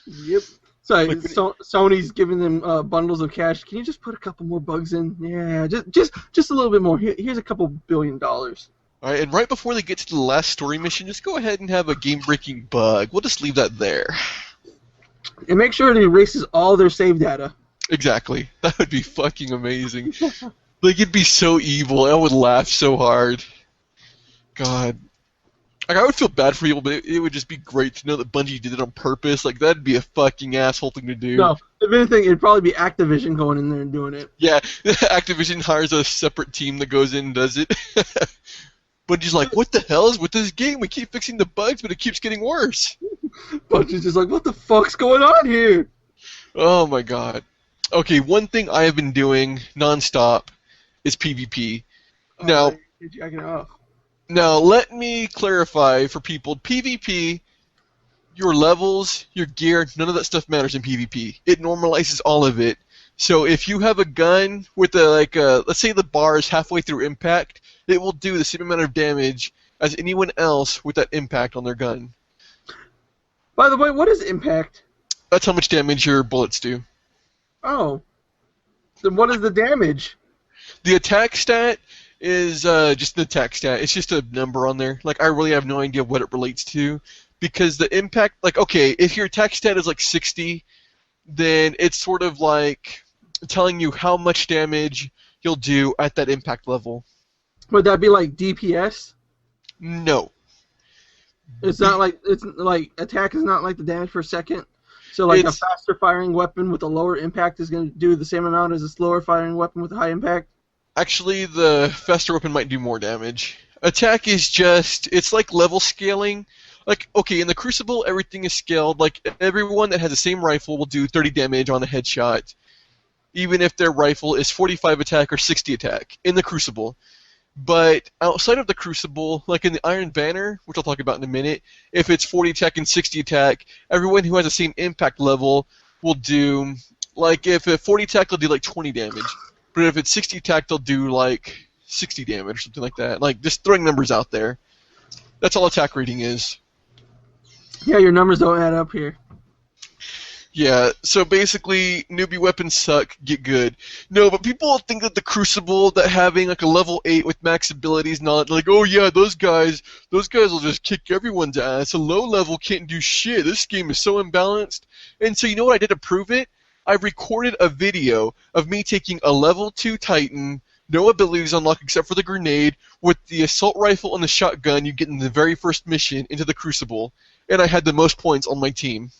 Yep. Sorry, Like, Sony's giving them bundles of cash. Can you just put a couple more bugs in? Yeah, just a little bit more. Here's a couple $1 billion. Alright, and right before they get to the last story mission, just go ahead and have a game-breaking bug. We'll just leave that there. And make sure it erases all their save data. Exactly. That would be fucking amazing. Like, it'd be so evil. I would laugh so hard. God. Like, I would feel bad for people, but it would just be great to know that Bungie did it on purpose. Like, that'd be a fucking asshole thing to do. No, if anything, it'd probably be Activision going in there and doing it. Yeah, Activision hires a separate team that goes in and does it. Bungie's like, what the hell is with this game? We keep fixing the bugs, but it keeps getting worse. Bungie's just like, what the fuck's going on here? Oh my god. Okay, one thing I have been doing nonstop is PvP. Now, You're jacking off. Now, let me clarify for people, PvP, your levels, your gear, none of that stuff matters in PvP. It normalizes all of it. So if you have a gun with let's say the bar is halfway through impact, it will do the same amount of damage as anyone else with that impact on their gun. By the way, what is impact? That's how much damage your bullets do. Oh. Then what is the damage? The attack stat is just an attack stat. It's just a number on there. Like, I really have no idea what it relates to. Because the impact, like, okay, if your attack stat is like 60, then it's sort of like telling you how much damage you'll do at that impact level. Would that be like DPS? No. It's like attack is not like the damage per second. So like a faster firing weapon with a lower impact is going to do the same amount as a slower firing weapon with a high impact? Actually, the faster weapon might do more damage. Attack is just, it's like level scaling. Like, okay, in the Crucible, everything is scaled. Like, everyone that has the same rifle will do 30 damage on a headshot, even if their rifle is 45 attack or 60 attack in the Crucible. But outside of the Crucible, like in the Iron Banner, which I'll talk about in a minute, if it's 40 attack and 60 attack, everyone who has the same impact level will do, like, if it's 40 attack, they'll do like 20 damage. But if it's 60 attack, they'll do like 60 damage or something like that. Like, just throwing numbers out there. That's all attack rating is. Yeah, your numbers don't add up here. Yeah, so basically, newbie weapons suck, get good. No, but people think that the Crucible, that having like a level 8 with max abilities, not like, oh yeah, those guys will just kick everyone's ass. A low level can't do shit. This game is so imbalanced. And so you know what I did to prove it? I recorded a video of me taking a level 2 Titan, no abilities unlocked except for the grenade, with the assault rifle and the shotgun you get in the very first mission into the Crucible, and I had the most points on my team.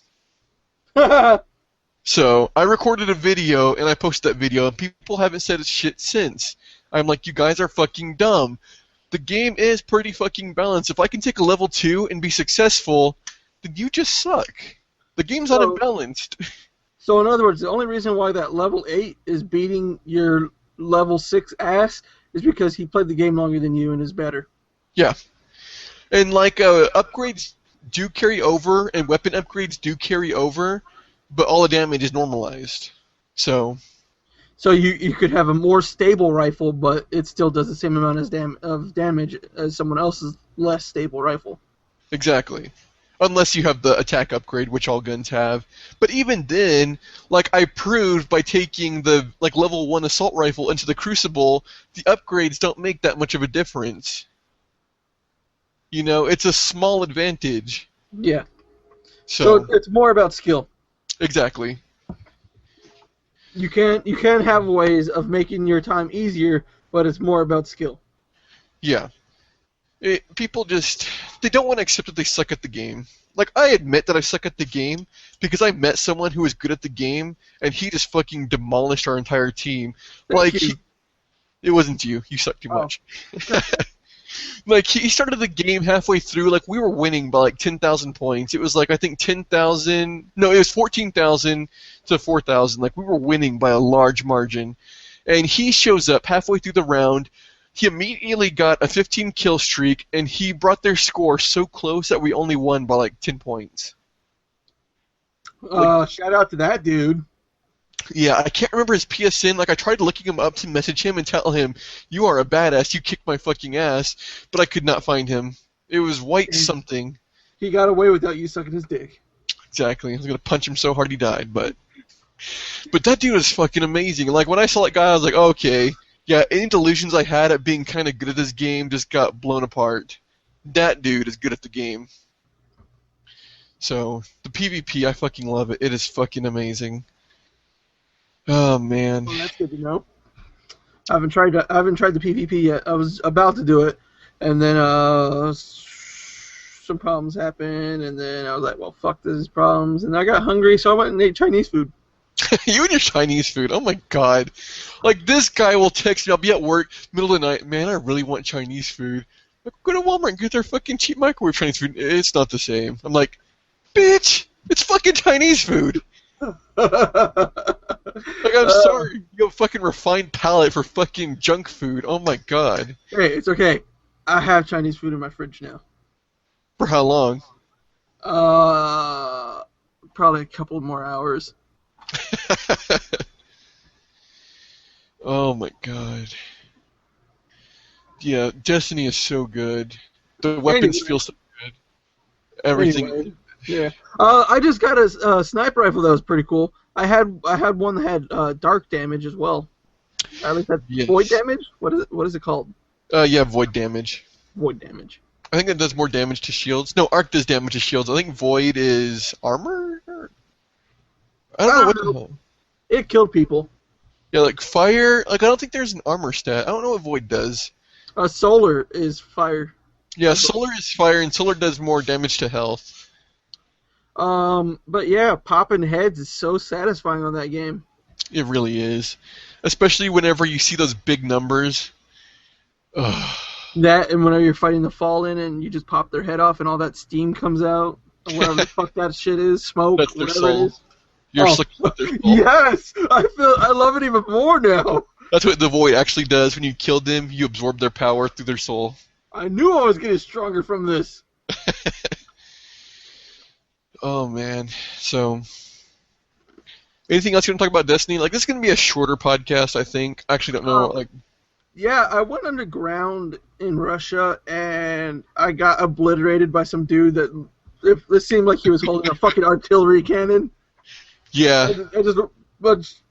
So, I recorded a video, and I posted that video, and people haven't said shit since. I'm like, you guys are fucking dumb. The game is pretty fucking balanced. If I can take a level 2 and be successful, then you just suck. The game's not imbalanced. So in other words, the only reason why that level 8 is beating your level 6 ass is because he played the game longer than you and is better. Yeah. And like, upgrades do carry over, and weapon upgrades do carry over, but all the damage is normalized. So you could have a more stable rifle, but it still does the same amount of damage as someone else's less stable rifle. Exactly. Unless you have the attack upgrade, which all guns have. But even then, like, I proved by taking the like level 1 assault rifle into the Crucible, the upgrades don't make that much of a difference. You know, it's a small advantage. Yeah. So it's more about skill. Exactly. You can have ways of making your time easier, but it's more about skill. Yeah. People just, they don't want to accept that they suck at the game. Like, I admit that I suck at the game because I met someone who was good at the game, and he just fucking demolished our entire team. Thank Like, you. it wasn't you. You suck too Oh. much. Like, he started the game halfway through, like, we were winning by, like, 10,000 points. It was, like, I think 10,000, no, it was 14,000 to 4,000. Like, we were winning by a large margin. And he shows up halfway through the round. He immediately got a 15 kill streak, and he brought their score so close that we only won by, like, 10 points. Shout out to that dude. Yeah, I can't remember his PSN. Like, I tried looking him up to message him and tell him, "You are a badass. You kicked my fucking ass," but I could not find him. It was white something. He got away without you sucking his dick. Exactly. I was gonna punch him so hard he died, but that dude was fucking amazing. Like, when I saw that guy, I was like, okay, yeah. Any delusions I had at being kind of good at this game just got blown apart. That dude is good at the game. So the PvP, I fucking love it. It is fucking amazing. Oh man. Well, that's good to know. I haven't tried the PvP yet. I was about to do it, and then some problems happened, and then I was like, well, fuck these problems, and I got hungry, so I went and ate Chinese food. You and your Chinese food. Oh my god. Like, this guy will text me. I'll be at work, middle of the night. Man, I really want Chinese food. Like, go to Walmart and get their fucking cheap microwave Chinese food. It's not the same. I'm like, bitch, it's fucking Chinese food. Like, I'm sorry. You have a fucking refined palate for fucking junk food. Oh my god. Hey, it's okay. I have Chinese food in my fridge now. For how long? Probably a couple more hours. Oh my god. Yeah, Destiny is so good. The weapons feel so good. Everything. Anyway, yeah. I just got a sniper rifle that was pretty cool. I had one that had dark damage as well. At least that void damage. What is it called? Yeah, void damage. Void damage. I think it does more damage to shields. No, arc does damage to shields. I think void is armor. I don't know what the hell. It killed people. Yeah, like fire. Like, I don't think there's an armor stat. I don't know what void does. Solar is fire. Yeah, solar is fire, and solar does more damage to health. But yeah, popping heads is so satisfying on that game. It really is, especially whenever you see those big numbers. Ugh. That, and whenever you're fighting the Fallen and you just pop their head off and all that steam comes out, or whatever the fuck that shit is, smoke, That's their whatever it soul. is. You're sucking up their soul. Yes! I love it even more now. That's what the void actually does. When you kill them, you absorb their power through their soul. I knew I was getting stronger from this. Oh man. So, anything else you want to talk about Destiny? Like, this is gonna be a shorter podcast, I think. I actually don't know. Like, yeah, I went underground in Russia and I got obliterated by some dude that it seemed like he was holding a fucking artillery cannon. yeah. I just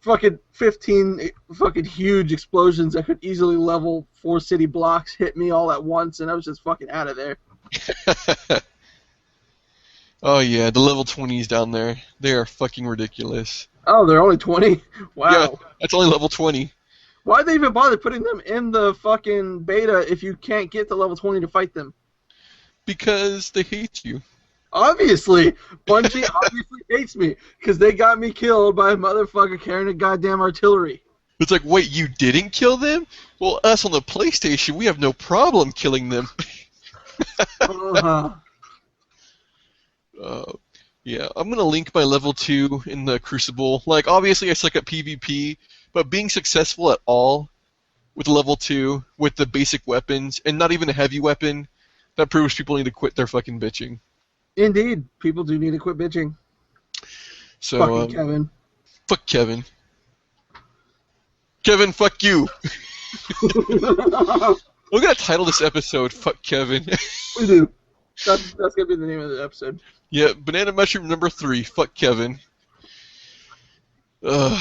fucking 15 fucking huge explosions that could easily level 4 city blocks hit me all at once, and I was just fucking out of there. Oh yeah, the level 20s down there. They are fucking ridiculous. Oh, they're only 20? Wow. Yeah, that's only level 20. Why'd they even bother putting them in the fucking beta if you can't get to level 20 to fight them? Because they hate you. Obviously. Bungie obviously hates me, because they got me killed by a motherfucker carrying a goddamn artillery. It's like, wait, you didn't kill them? Well, us on the PlayStation, we have no problem killing them. Yeah, I'm going to link my level 2 in the Crucible. Like, obviously I suck at PvP, but being successful at all with level 2, with the basic weapons, and not even a heavy weapon, that proves people need to quit their fucking bitching. Indeed. People do need to quit bitching. So, fucking Kevin. Fuck Kevin. Kevin, fuck you. We're going to title this episode, Fuck Kevin. We do. That's going to be the name of the episode. Yeah, Banana Mushroom number 3, Fuck Kevin. God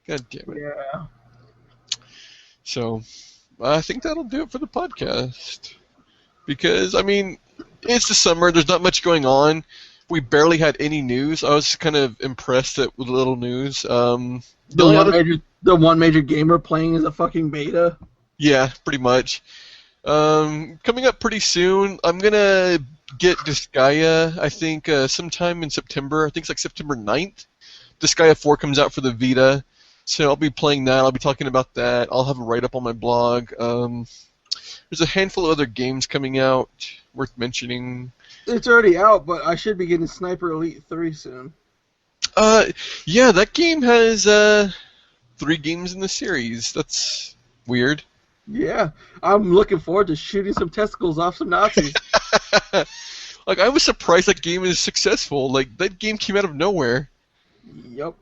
damn it. Yeah. So, I think that'll do it for the podcast. Because, I mean, it's the summer, there's not much going on. we barely had any news. I was kind of impressed with the little news. The one major gamer playing is a fucking beta. Yeah, pretty much. Coming up pretty soon, I'm gonna get Disgaea, I think, sometime in September. I think it's like September 9th. Disgaea 4 comes out for the Vita, so I'll be playing that. I'll be talking about that. I'll have a write-up on my blog. There's a handful of other games coming out worth mentioning. It's already out, but I should be getting Sniper Elite 3 soon. Yeah, that game has 3 games in the series. That's weird. Yeah, I'm looking forward to shooting some testicles off some Nazis. Like, I was surprised that game is successful. Like, that game came out of nowhere. Yep.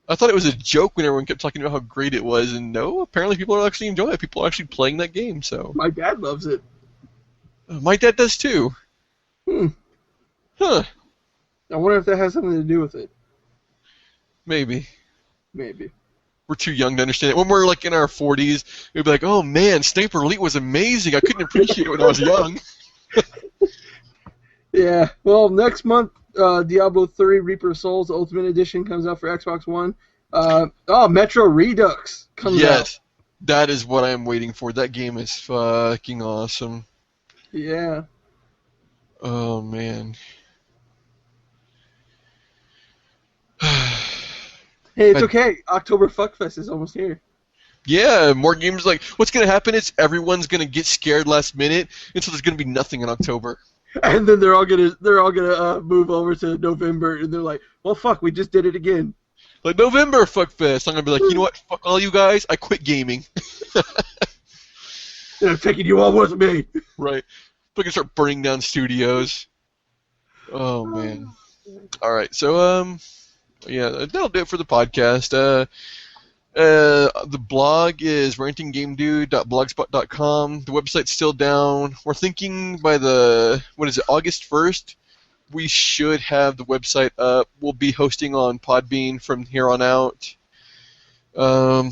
I thought it was a joke when everyone kept talking about how great it was, and no, apparently people are actually enjoying it. People are actually playing that game, so. My dad loves it. My dad does too. Huh. I wonder if that has something to do with it. Maybe. Maybe. We're too young to understand it. When we're like in our 40s, we'd be like, oh man, Sniper Elite was amazing. I couldn't appreciate it when I was young. Yeah. Well, next month, Diablo 3 Reaper of Souls Ultimate Edition comes out for Xbox One. Metro Redux comes out. Yes. That is what I'm waiting for. That game is fucking awesome. Yeah. Oh, man. Hey, it's okay. October Fuckfest is almost here. Yeah, more games like... What's going to happen is everyone's going to get scared last minute, and so there's going to be nothing in October. And then they're all gonna move over to November, and they're like, well, fuck, we just did it again. Like, November Fuckfest. I'm going to be like, you know what? Fuck all you guys. I quit gaming. And I'm taking you all with me. Right. We can start burning down studios. Oh, man. All right, so, yeah, that'll do it for the podcast. The blog is rantinggamedude.blogspot.com. The website's still down. We're thinking by August 1st, we should have the website up. We'll be hosting on Podbean from here on out. I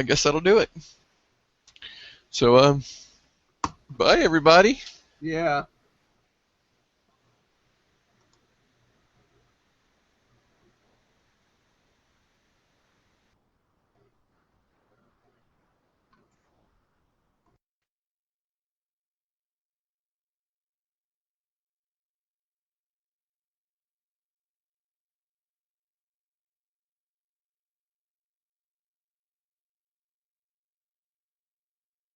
guess that'll do it. So, bye, everybody. Yeah.